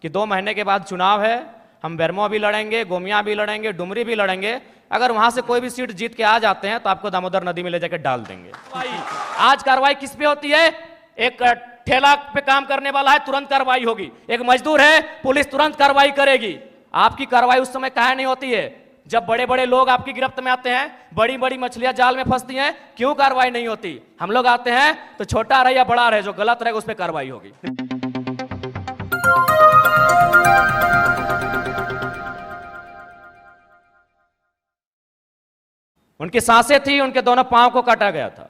कि 2 महीने के बाद चुनाव है, हम बेरमो भी लड़ेंगे, गोमिया भी लड़ेंगे, डुमरी भी लड़ेंगे। अगर वहां से कोई भी सीट जीत के आ जाते हैं तो आपको दामोदर नदी में ले जाकर डाल देंगे। आज कार्रवाई किस पे होती है? एक ठेला पे काम करने वाला है, तुरंत कार्रवाई होगी। एक मजदूर है, पुलिस तुरंत कार्रवाई करेगी। आपकी कार्रवाई उस समय काहे नहीं होती है जब बड़े बड़े लोग आपकी गिरफ्त में आते हैं, बड़ी बड़ी मछलियां जाल में फंसती हैं? क्यों कार्रवाई नहीं होती? हम लोग आते हैं तो छोटा रहे या बड़ा रहे, जो गलत रहेगा उस पर कार्रवाई होगी। उनकी सांसें थी, उनके दोनों पांव को काटा गया था।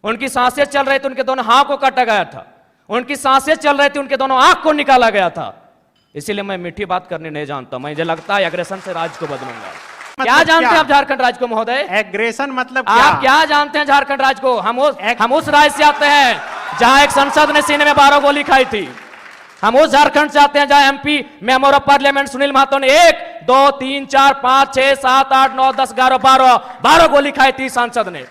उनकी सांसें चल रही थी, उनके दोनों हाथ को काटा गया था। उनकी सांसें चल रही थी, उनके दोनों आंख को निकाला गया था। इसीलिए मैं मीठी बात करने नहीं जानता। मुझे लगता है एग्रेशन से राज्य को बदलूंगा। क्या जानते हैं आप झारखंड राज्य को महोदय? एग्रेशन मतलब आप क्या जानते हैं झारखंड राज्य को? हम उस राज्य से आते हैं जहां एक संसद ने सीने में 12 गोली खाई थी। हम उस झारखंड से आते हैं जहां MP member of parliament Sunil Mahato ने 1 2 3 4 5 6 7 8 9 10 11 12 गोली खाई थी सांसद ने।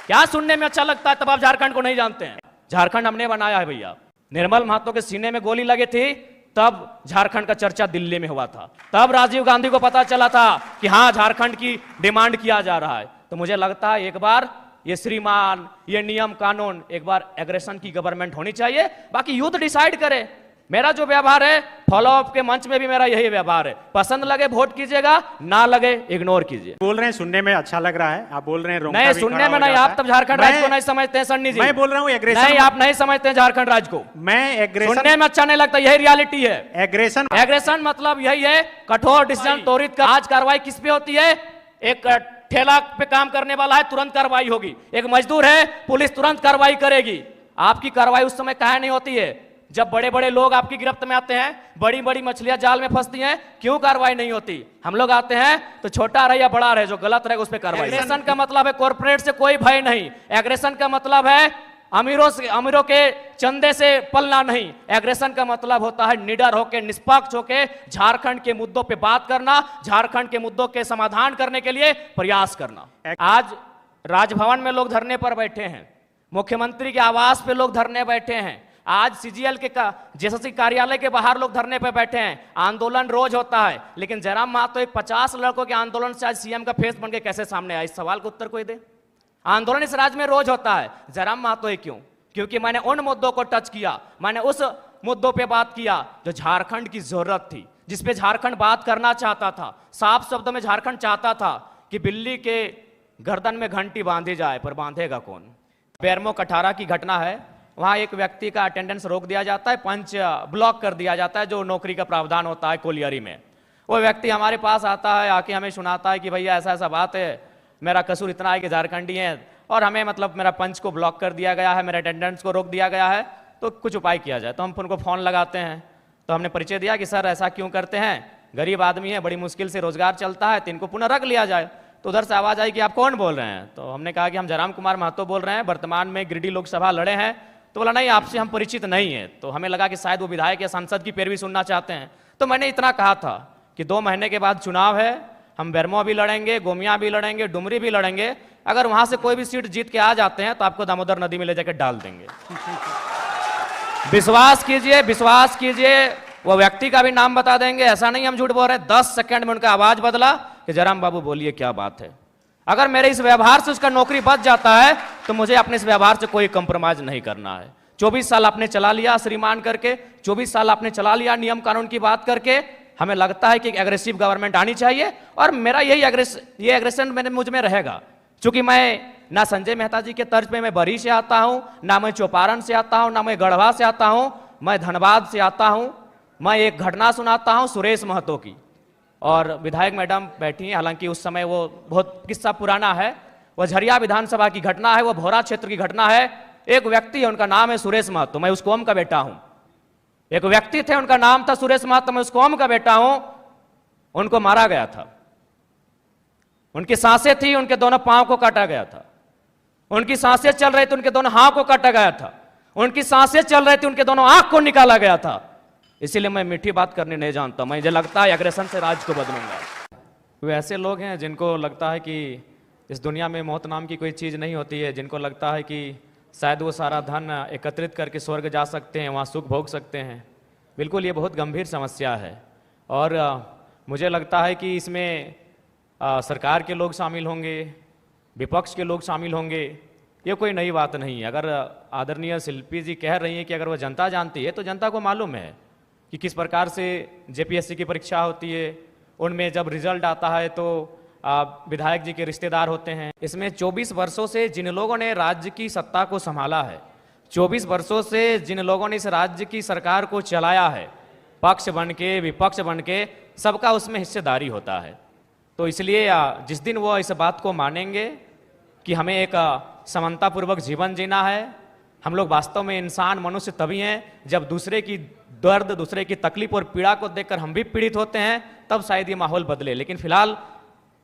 क्या सुनने में अच्छा लगता है? तब आप झारखंड को नहीं जानते हैं। झारखंड हमने बनाया है भैया। निर्मल महतो के सीने में गोली लगी थी, तब झारखंड का चर्चा दिल्ली में हुआ था। तब राजीव गांधी को पता चला था कि हाँ, झारखंड की डिमांड किया जा रहा है। तो मुझे लगता है एक बार ये श्रीमान, ये नियम कानून, एक बार एग्रेशन की गवर्नमेंट होनी चाहिए। बाकी यूथ डिसाइड करे। मेरा जो व्यवहार है, फॉलो अप के मंच में भी मेरा यही व्यवहार है। पसंद लगे वोट कीजिएगा, ना लगे इग्नोर कीजिए। बोल रहे हैं सुनने में अच्छा लग रहा है, आप बोल रहे हैं नहीं, सुनने में नहीं। आप तब झारखंड राज्य को नहीं समझते हैं सन्नी जी। मैं बोल रहा हूँ एग्रेशन। नहीं, आप नहीं समझते हैं झारखंड राज्य को। मैं एग्रेशन सुनने में अच्छा नहीं लगता, यही रियलिटी है। एग्रेशन मतलब यही है, कठोर डिसीजन, त्वरित का। आज कार्रवाई किस पे होती है? एक ठेला पे काम करने वाला है, तुरंत कार्रवाई होगी। एक मजदूर है, पुलिस तुरंत कार्रवाई करेगी। आपकी कार्रवाई उस समय काहे नहीं होती है जब बड़े बड़े लोग आपकी गिरफ्त में आते हैं, बड़ी बड़ी मछलियां जाल में फंसती हैं? क्यों कार्रवाई नहीं होती? हम लोग आते हैं तो छोटा रहे या बड़ा रहे, जो गलत रहेगा उस पर कार्रवाई। एग्रेशन का मतलब है कॉर्पोरेट से कोई भय नहीं। एग्रेशन का मतलब है अमीरों के चंदे से पलना नहीं। एग्रेशन का मतलब होता है निडर होकर, निष्पक्ष होकर झारखंड के मुद्दों पे बात करना, झारखंड के मुद्दों के समाधान करने के लिए प्रयास करना। आज राजभवन में लोग धरने पर बैठे हैं, मुख्यमंत्री के आवास पे लोग धरने बैठे हैं, आज सीजीएल के जेएसएससी कार्यालय के बाहर लोग धरने पे बैठे हैं। आंदोलन रोज होता है, लेकिन जयराम महतो एक 50 लड़कों के आंदोलन से आज सीएम का फेस बन के कैसे सामने आया? इस सवाल का उत्तर कोई दे। आंदोलन इस राज्य में रोज होता है, जयराम महतो ही क्यों? क्योंकि मैंने उन मुद्दों को टच किया, मैंने उस मुद्दों पे बात किया जो झारखंड की जरूरत थी, जिसपे झारखंड बात करना चाहता था। साफ शब्दों में झारखंड चाहता था कि बिल्ली के गर्दन में घंटी बांधी जाए, पर बांधेगा कौन? बेरमो कठारा की घटना है, वहां एक व्यक्ति का अटेंडेंस रोक दिया जाता है, पंच ब्लॉक कर दिया जाता है, जो नौकरी का प्रावधान होता है कोलियरी में। वो व्यक्ति हमारे पास आता है, आके हमें सुनाता है कि भैया ऐसा ऐसा बात है, मेरा कसूर इतना है कि झारखंडी है और हमें मतलब मेरा पंच को ब्लॉक कर दिया गया है, मेरे अटेंडेंस को रोक दिया गया है, तो कुछ उपाय किया जाए। तो हम उनको फ़ोन लगाते हैं, तो हमने परिचय दिया कि सर ऐसा क्यों करते हैं, गरीब आदमी है, बड़ी मुश्किल से रोजगार चलता है, तो इनको पुनः रख लिया जाए। तो उधर से आवाज़ आई कि आप कौन बोल रहे हैं? तो हमने कहा कि हम जयराम कुमार महतो बोल रहे हैं, वर्तमान में गिरिडीह लोकसभा लड़े हैं। तो बोला नहीं, आपसे हम परिचित नहीं है। तो हमें लगा कि शायद वो विधायक या सांसद की पैरवी सुनना चाहते हैं। तो मैंने इतना कहा था कि 2 महीने के बाद चुनाव है, हम बेरमो भी लड़ेंगे, गोमिया भी लड़ेंगे, डुमरी भी लड़ेंगे। अगर वहां से कोई भी सीट जीत के आ जाते हैं तो आपको दामोदर नदी में ले जाकर डाल देंगे। विश्वास कीजिए, विश्वास कीजिए, वो व्यक्ति का भी नाम बता देंगे, ऐसा नहीं हम झूठ बोल रहे। 10 सेकंड में उनका आवाज बदला कि जयराम बाबू बोलिए क्या बात है। अगर मेरे इस व्यवहार से उसका नौकरी बच जाता है तो मुझे अपने इस व्यवहार से कोई कंप्रोमाइज नहीं करना है। 24 साल आपने चला लिया श्रीमान करके, 24 साल आपने चला लिया नियम कानून की बात करके। हमें लगता है कि एक एग्रेसिव गवर्नमेंट आनी चाहिए और मेरा यही एग्रेशन मुझ में रहेगा। चूंकि मैं ना संजय मेहता जी के तर्ज पे मैं बरी से आता हूं, ना मैं चौपारण से आता हूं, ना मैं गढ़वा से आता हूं, मैं धनबाद से आता हूं। मैं एक घटना सुनाता हूं सुरेश महतो की, और विधायक मैडम बैठी हैं, हालांकि उस समय वो बहुत किस्सा पुराना है। वो झरिया विधानसभा की घटना है, वो भोरा क्षेत्र की घटना है। एक व्यक्ति है, उनका नाम है सुरेश महतो, मैं उस कौम का बेटा हूं। एक व्यक्ति थे, उनका नाम था सुरेश महतो, मैं उस कौम का बेटा हूं। उनको मारा गया था, उनकी सांसें थी, उनके दोनों पांव को काटा गया था। उनकी सांसें चल रही थी, उनके दोनों हाथ को काटा गया था। उनकी सांसें चल रही थी, उनके दोनों आंख को निकाला गया था। इसीलिए मैं मीठी बात करने नहीं जानता। मुझे लगता है एग्रेशन से राज्य को बदलूंगा। वे ऐसे लोग हैं जिनको लगता है कि इस दुनिया में मौत नाम की कोई चीज़ नहीं होती है, जिनको लगता है कि शायद वो सारा धन एकत्रित करके स्वर्ग जा सकते हैं, वहाँ सुख भोग सकते हैं। बिल्कुल ये बहुत गंभीर समस्या है और मुझे लगता है कि इसमें सरकार के लोग शामिल होंगे, विपक्ष के लोग शामिल होंगे। ये कोई नई बात नहीं है। अगर आदरणीय शिल्पी जी कह रही हैं कि अगर वह जनता जानती है तो जनता को मालूम है कि किस प्रकार से जेपीएससी की परीक्षा होती है। उनमें जब रिजल्ट आता है तो विधायक जी के रिश्तेदार होते हैं। इसमें 24 वर्षों से जिन लोगों ने राज्य की सत्ता को संभाला है, 24 वर्षों से जिन लोगों ने इस राज्य की सरकार को चलाया है, पक्ष बन के विपक्ष बन के, सबका उसमें हिस्सेदारी होता है। तो इसलिए जिस दिन वो इस बात को मानेंगे कि हमें एक समानतापूर्वक जीवन जीना है, हम लोग वास्तव में इंसान मनुष्य तभी हैं जब दूसरे की दर्द, दूसरे की तकलीफ और पीड़ा को देखकर हम भी पीड़ित होते हैं, तब शायद ये माहौल बदले। लेकिन फिलहाल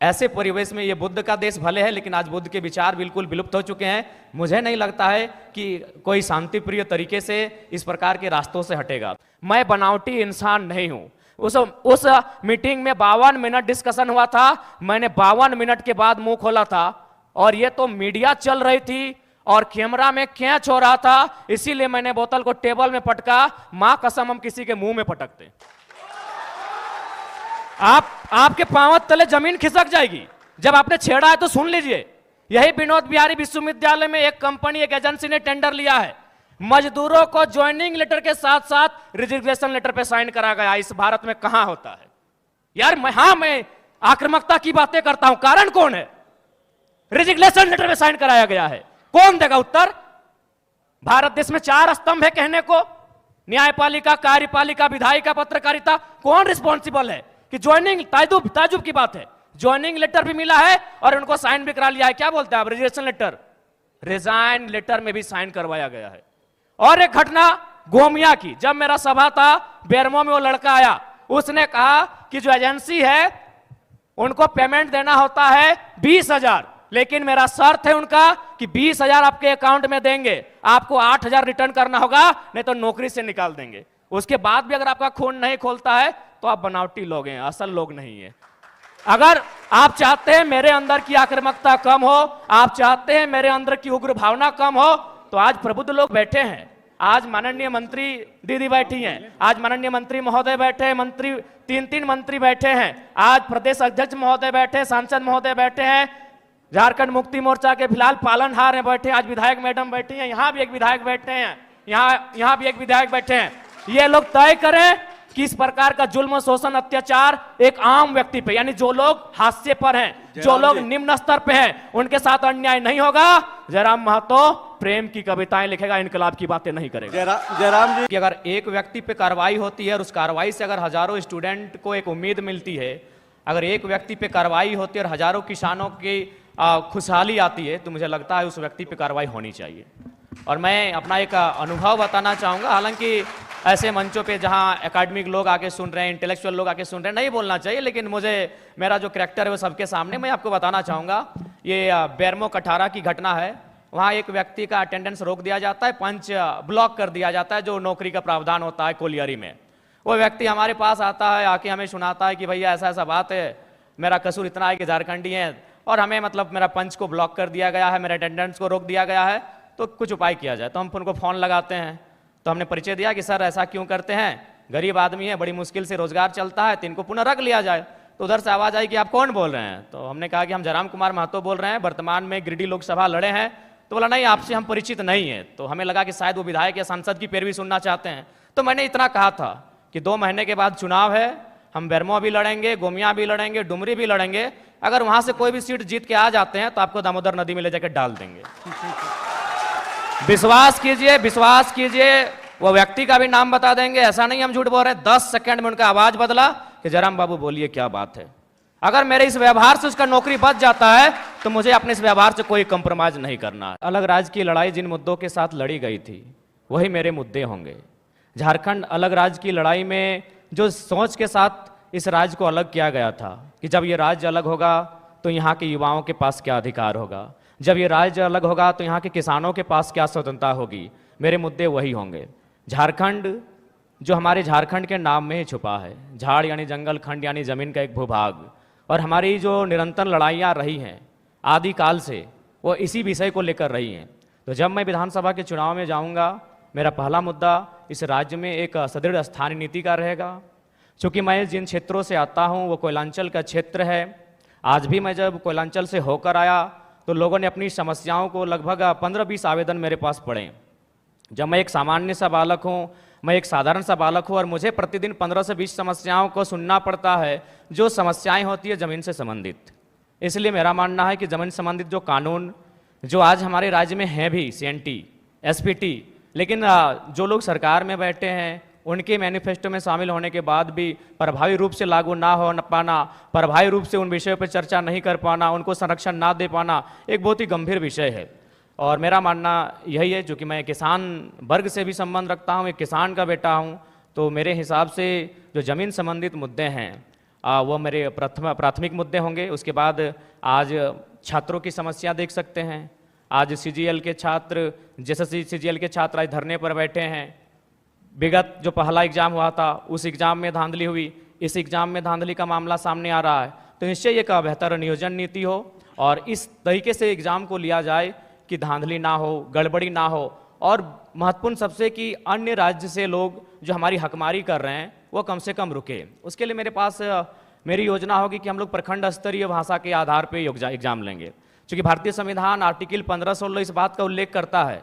ऐसे परिवेश में ये बुद्ध का देश भले है, लेकिन आज बुद्ध के विचार बिल्कुल विलुप्त हो चुके हैं। मुझे नहीं लगता है कि कोई शांतिप्रिय तरीके से इस प्रकार के रास्तों से हटेगा। मैं बनावटी इंसान नहीं हूं। उस मीटिंग में 52 मिनट डिस्कशन हुआ था। मैंने 52 मिनट के बाद मुंह खोला था और ये तो मीडिया चल रही थी और कैमरा में कैच हो रहा था, इसीलिए मैंने बोतल को टेबल में पटका। मां कसम हम किसी के मुंह में पटकते, आपके पांव तले जमीन खिसक जाएगी। जब आपने छेड़ा है तो सुन लीजिए। यही विनोद बिहारी विश्वविद्यालय में एक कंपनी, एक एजेंसी ने टेंडर लिया है। मजदूरों को ज्वाइनिंग लेटर के साथ साथ रिजिग्नेशन लेटर पे साइन करा गया। इस भारत में कहां होता है यार? मैं आक्रामकता की बातें करता हूं, कारण कौन है? रिजिग्नेशन लेटर पे साइन कराया गया है, कौन देगा उत्तर? भारत देश में 4 स्तंभ है कहने को, न्यायपालिका, कार्यपालिका, विधायिका, पत्रकारिता। कौन रिस्पॉन्सिबल है कि ज्वाइनिंग? ताजुब की बात है, ज्वाइनिंग लेटर भी मिला है और उनको साइन भी करा लिया है। क्या बोलते हैं आप? रिजिग्नेशन लेटर, रिजाइन लेटर में भी साइन करवाया गया है। और एक घटना गोमिया की, जब मेरा सभा था बेरमो में, वो लड़का आया, उसने कहा कि जो एजेंसी है उनको पेमेंट देना होता है 20,000, लेकिन मेरा शर्त है उनका कि 20,000 आपके अकाउंट में देंगे, आपको 8,000 रिटर्न करना होगा, नहीं तो नौकरी से निकाल देंगे। उसके बाद भी अगर आपका खून नहीं खोलता है तो आप बनावटी लोग हैं, असल लोग नहीं है। अगर आप चाहते हैं मेरे अंदर की आक्रामकता कम हो, आप चाहते हैं मेरे अंदर की उग्र भावना कम हो, तो आज प्रबुद्ध लोग बैठे हैं। आज माननीय मंत्री दीदी बैठी हैं, आज माननीय मंत्री महोदय बैठे हैं, मंत्री 3 मंत्री बैठे हैं, आज प्रदेश अध्यक्ष महोदय बैठे, सांसद महोदय बैठे हैं, झारखंड मुक्ति मोर्चा के फिलहाल पालनहार हैं बैठे, आज विधायक मैडम बैठी हैं, यहां भी एक विधायक बैठे हैं, यहां भी एक विधायक बैठे हैं। ये लोग तय करें कि इस प्रकार का जुल्म, शोषण, अत्याचार एक आम व्यक्ति पे, यानी जो लोग हाशिए पर हैं, जो लोग निम्न स्तर पे हैं, उनके साथ अन्याय नहीं होगा। जयराम महतो प्रेम की कविताएं लिखेगा, इनकलाब की बातें नहीं करेगा। जयराम जी, कि अगर एक व्यक्ति पे कार्रवाई होती है और उस कार्रवाई से अगर हजारों स्टूडेंट को एक उम्मीद मिलती है, अगर एक व्यक्ति पे कार्रवाई होती है और हजारों किसानों की खुशहाली आती है, तो मुझे लगता है उस व्यक्ति पे कार्रवाई होनी चाहिए। और मैं अपना एक अनुभव बताना चाहूँगा। हालांकि ऐसे मंचों पे जहाँ एकेडमिक लोग आके सुन रहे हैं, इंटेलेक्चुअल लोग आके सुन रहे हैं, नहीं बोलना चाहिए, लेकिन मुझे मेरा जो कैरेक्टर है वो सबके सामने मैं आपको बताना चाहूँगा। ये बेरमो कठारा की घटना है। वहाँ एक व्यक्ति का अटेंडेंस रोक दिया जाता है, पंच ब्लॉक कर दिया जाता है, जो नौकरी का प्रावधान होता है कोलियरी में। वो व्यक्ति हमारे पास आता है, आके हमें सुनाता है कि भैया ऐसा ऐसा बात है, मेरा कसूर इतना है कि झारखंडी है और हमें मतलब मेरा पंच को ब्लॉक कर दिया गया है, मेरे अटेंडेंस को रोक दिया गया है, तो कुछ उपाय किया जाए। तो हम उनको फ़ोन लगाते हैं, तो हमने परिचय दिया कि सर ऐसा क्यों करते हैं, गरीब आदमी है, बड़ी मुश्किल से रोजगार चलता है, तो इनको पुनः रख लिया जाए। तो उधर से आवाज़ आई कि आप कौन बोल रहे हैं? तो हमने कहा कि हम जयराम कुमार महतो बोल रहे हैं, वर्तमान में गिरिडीह लोकसभा लड़े हैं। तो बोला नहीं, आपसे हम परिचित नहीं है। तो हमें लगा कि शायद वो विधायक या सांसद की पैरवी सुनना चाहते हैं। तो मैंने इतना कहा था कि 2 महीने के बाद चुनाव है, हम बेरमो भी लड़ेंगे, गोमिया भी लड़ेंगे, डुमरी भी लड़ेंगे। अगर वहां से कोई भी सीट जीत के आ जाते हैं तो आपको दामोदर नदी में ले जाकर डाल देंगे। विश्वास कीजिए, विश्वास कीजिए, वो व्यक्ति का भी नाम बता देंगे, ऐसा नहीं हम झूठ बोल रहे हैं। 10 सेकंड में उनका आवाज बदला कि जयराम बाबू बोलिए क्या बात है। अगर मेरे इस व्यवहार से उसका नौकरी बच जाता है तो मुझे अपने इस व्यवहार से कोई कंप्रोमाइज नहीं करना है। अलग राज्य की लड़ाई जिन मुद्दों के साथ लड़ी गई थी वही मेरे मुद्दे होंगे। झारखंड अलग राज्य की लड़ाई में जो सोच के साथ इस राज्य को अलग किया गया था कि जब ये राज्य अलग होगा तो यहाँ के युवाओं के पास क्या अधिकार होगा, जब ये राज्य अलग होगा तो यहाँ के किसानों के पास क्या स्वतंत्रता होगी, मेरे मुद्दे वही होंगे। झारखंड जो हमारे झारखंड के नाम में ही छुपा है, झाड़ यानी जंगल, खंड यानी जमीन का एक भूभाग, और हमारी जो निरंतर लड़ाइयाँ रही हैं आदिकाल से वो इसी विषय को लेकर रही हैं। तो जब मैं विधानसभा के चुनाव में जाऊँगा, मेरा पहला मुद्दा इस राज्य में एक सुदृढ़ स्थानीय नीति का रहेगा। चूँकि मैं जिन क्षेत्रों से आता हूँ वो कोयलांचल का क्षेत्र है। आज भी मैं जब कोयलांचल से होकर आया तो लोगों ने अपनी समस्याओं को लगभग 15-20 आवेदन मेरे पास पड़े। जब मैं एक सामान्य सा बालक हूँ, मैं एक साधारण सा बालक हूँ और मुझे प्रतिदिन 15 से 20 समस्याओं को सुनना पड़ता है, जो समस्याएं होती है ज़मीन से संबंधित। इसलिए मेरा मानना है कि ज़मीन संबंधित जो कानून जो आज हमारे राज्य में हैं भी, CNT, SPT, लेकिन जो लोग सरकार में बैठे हैं उनके मैनिफेस्टो में शामिल होने के बाद भी प्रभावी रूप से लागू ना हो पाना, प्रभावी रूप से उन विषयों पर चर्चा नहीं कर पाना, उनको संरक्षण ना दे पाना एक बहुत ही गंभीर विषय है। और मेरा मानना यही है, जो कि मैं किसान वर्ग से भी संबंध रखता हूँ, एक किसान का बेटा हूँ, तो मेरे हिसाब से जो ज़मीन संबंधित मुद्दे हैं वो मेरे प्राथमिक मुद्दे होंगे। उसके बाद आज छात्रों की समस्या देख सकते हैं। आज CGL के छात्र, JSSC CGL के छात्र आज धरने पर बैठे हैं। विगत जो पहला एग्ज़ाम हुआ था उस एग्ज़ाम में धांधली हुई, इस एग्ज़ाम में धांधली का मामला सामने आ रहा है। तो निश्चय एक बेहतर नियोजन नीति हो और इस तरीके से एग्ज़ाम को लिया जाए कि धांधली ना हो, गड़बड़ी ना हो, और महत्वपूर्ण सबसे कि अन्य राज्य से लोग जो हमारी हकमारी कर रहे हैं वो कम से कम रुके। उसके लिए मेरे पास मेरी योजना होगी कि हम लोग प्रखंड स्तरीय भाषा के आधार पर एग्ज़ाम लेंगे। क्योंकि भारतीय संविधान आर्टिकल 15-16 इस बात का उल्लेख करता है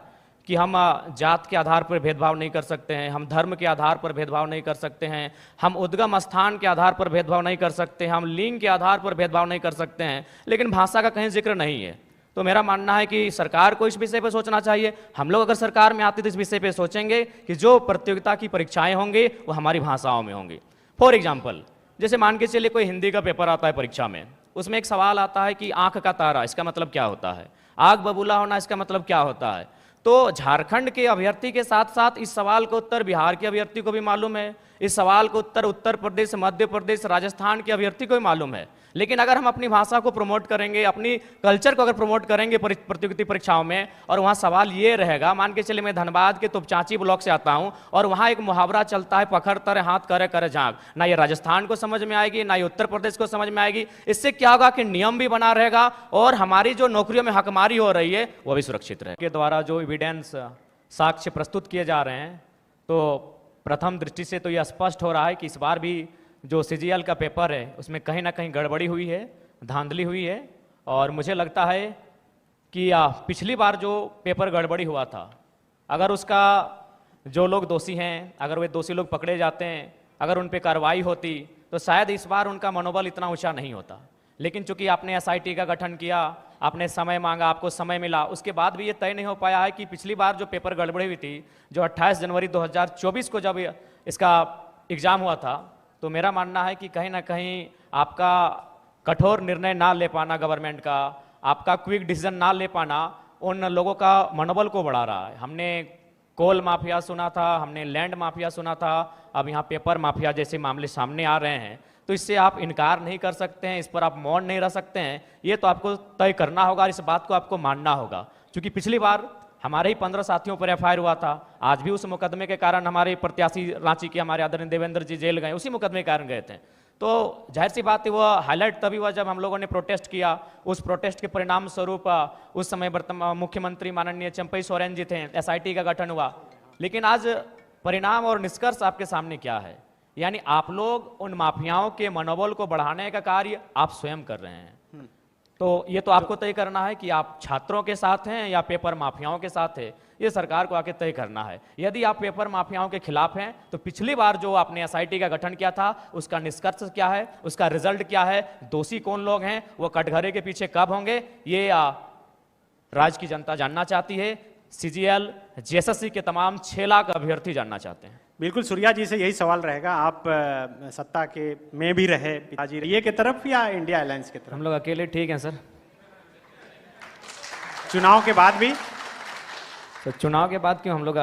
कि हम जात के आधार पर भेदभाव नहीं कर सकते हैं, हम धर्म के आधार पर भेदभाव नहीं कर सकते हैं, हम उद्गम स्थान के आधार पर भेदभाव नहीं कर सकते हैं, हम लिंग के आधार पर भेदभाव नहीं कर सकते हैं, लेकिन भाषा का कहीं जिक्र नहीं है। तो मेरा मानना है कि सरकार को इस विषय पर सोचना चाहिए। हम लोग अगर सरकार में आते तो इस विषय पर सोचेंगे कि जो प्रतियोगिता की परीक्षाएं होंगी वो हमारी भाषाओं में होंगी। फॉर एग्जाम्पल, जैसे मान के चलिए कोई हिंदी का पेपर आता है परीक्षा में, उसमें एक सवाल आता है कि आंख का तारा, इसका मतलब क्या होता है? आग बबूला होना, इसका मतलब क्या होता है? तो झारखंड के अभ्यर्थी के साथ साथ इस सवाल का उत्तर बिहार के अभ्यर्थी को भी मालूम है, इस सवाल का उत्तर उत्तर प्रदेश, मध्य प्रदेश, राजस्थान के अभ्यर्थी को भी मालूम है। लेकिन अगर हम अपनी भाषा को प्रमोट करेंगे, अपनी कल्चर को अगर प्रमोट करेंगे प्रतियोगिता परीक्षाओं में, और वहाँ सवाल ये रहेगा, मान के चलिए मैं धनबाद के तोपचांची ब्लॉक से आता हूँ और वहाँ एक मुहावरा चलता है, पखड़ तरे हाथ करे करे झाँक, ना ये राजस्थान को समझ में आएगी ना ये उत्तर प्रदेश को समझ में आएगी। इससे क्या होगा कि नियम भी बना रहेगा और हमारी जो नौकरियों में हकमारी हो रही है वो भी सुरक्षित रहेगी। के द्वारा जो एविडेंस साक्ष्य प्रस्तुत किए जा रहे हैं, तो प्रथम दृष्टि से तो यह स्पष्ट हो रहा है कि इस बार भी जो CGL का पेपर है उसमें कहीं ना कहीं गड़बड़ी हुई है, धांधली हुई है। और मुझे लगता है कि पिछली बार जो पेपर गड़बड़ी हुआ था, अगर उसका जो लोग दोषी हैं, अगर वे दोषी लोग पकड़े जाते हैं, अगर उन पर कार्रवाई होती तो शायद इस बार उनका मनोबल इतना ऊंचा नहीं होता। लेकिन चूंकि आपने SIT का गठन किया, आपने समय मांगा, आपको समय मिला, उसके बाद भी ये तय नहीं हो पाया है कि पिछली बार जो पेपर गड़बड़ी हुई थी, जो 28 जनवरी 2024 को जब इसका एग्ज़ाम हुआ था, तो मेरा मानना है कि कहीं ना कहीं आपका कठोर निर्णय ना ले पाना गवर्नमेंट का, आपका क्विक डिसीजन ना ले पाना उन लोगों का मनोबल को बढ़ा रहा है। हमने कोल माफिया सुना था, हमने लैंड माफिया सुना था, अब यहाँ पेपर माफिया जैसे मामले सामने आ रहे हैं। तो इससे आप इनकार नहीं कर सकते हैं, इस पर आप मौन नहीं रह सकते हैं, ये तो आपको तय करना होगा, इस बात को आपको मानना होगा। क्योंकि पिछली बार हमारे ही 15 साथियों पर FIR हुआ था, आज भी उस मुकदमे के कारण हमारे प्रत्याशी रांची के हमारे आदरणीय देवेंद्र जी जेल गए, उसी मुकदमे के कारण गए थे। तो जाहिर सी बात है वो हाईलाइट तभी हुआ जब हम लोगों ने प्रोटेस्ट किया। उस प्रोटेस्ट के परिणाम स्वरूप उस समय मुख्यमंत्री माननीय चंपई सोरेन जी थे, SIT का गठन हुआ। लेकिन आज परिणाम और निष्कर्ष आपके सामने क्या है? यानी आप लोग उन माफियाओं के मनोबल को बढ़ाने का कार्य आप स्वयं कर रहे हैं। तो ये तो आपको तय करना है कि आप छात्रों के साथ हैं या पेपर माफियाओं के साथ है, ये सरकार को आके तय करना है। यदि आप पेपर माफियाओं के खिलाफ हैं तो पिछली बार जो आपने SIT का गठन किया था उसका निष्कर्ष क्या है, उसका रिजल्ट क्या है, दोषी कौन लोग हैं, वो कटघरे के पीछे कब होंगे, ये राज्य की जनता जानना चाहती है। CGL JSSC के तमाम 6 लाख अभ्यर्थी जानना चाहते हैं। बिल्कुल, सूर्या जी से यही सवाल रहेगा। आप सत्ता के में भी रहे, पिताजी ये की तरफ या इंडिया अलायंस की तरफ? हम लोग अकेले ठीक हैं सर। चुनाव के बाद भी? तो चुनाव के बाद क्यों, हम लोग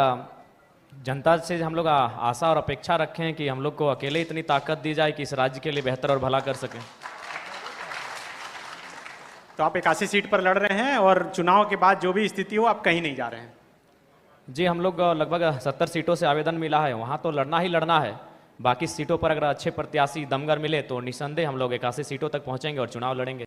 जनता से हम लोग आशा और अपेक्षा रखें हैं कि हम लोग को अकेले इतनी ताकत दी जाए कि इस राज्य के लिए बेहतर और भला कर सकें। तो आप 81 सीट पर लड़ रहे हैं और चुनाव के बाद जो भी स्थिति हो आप कहीं नहीं जा रहे हैं? जी, हम लोग लगभग 70 सीटों से आवेदन मिला है, वहाँ तो लड़ना ही लड़ना है। बाकी सीटों पर अगर अच्छे प्रत्याशी दमगर मिले तो निस्संदेह हम लोग 81 सीटों तक पहुँचेंगे और चुनाव लड़ेंगे।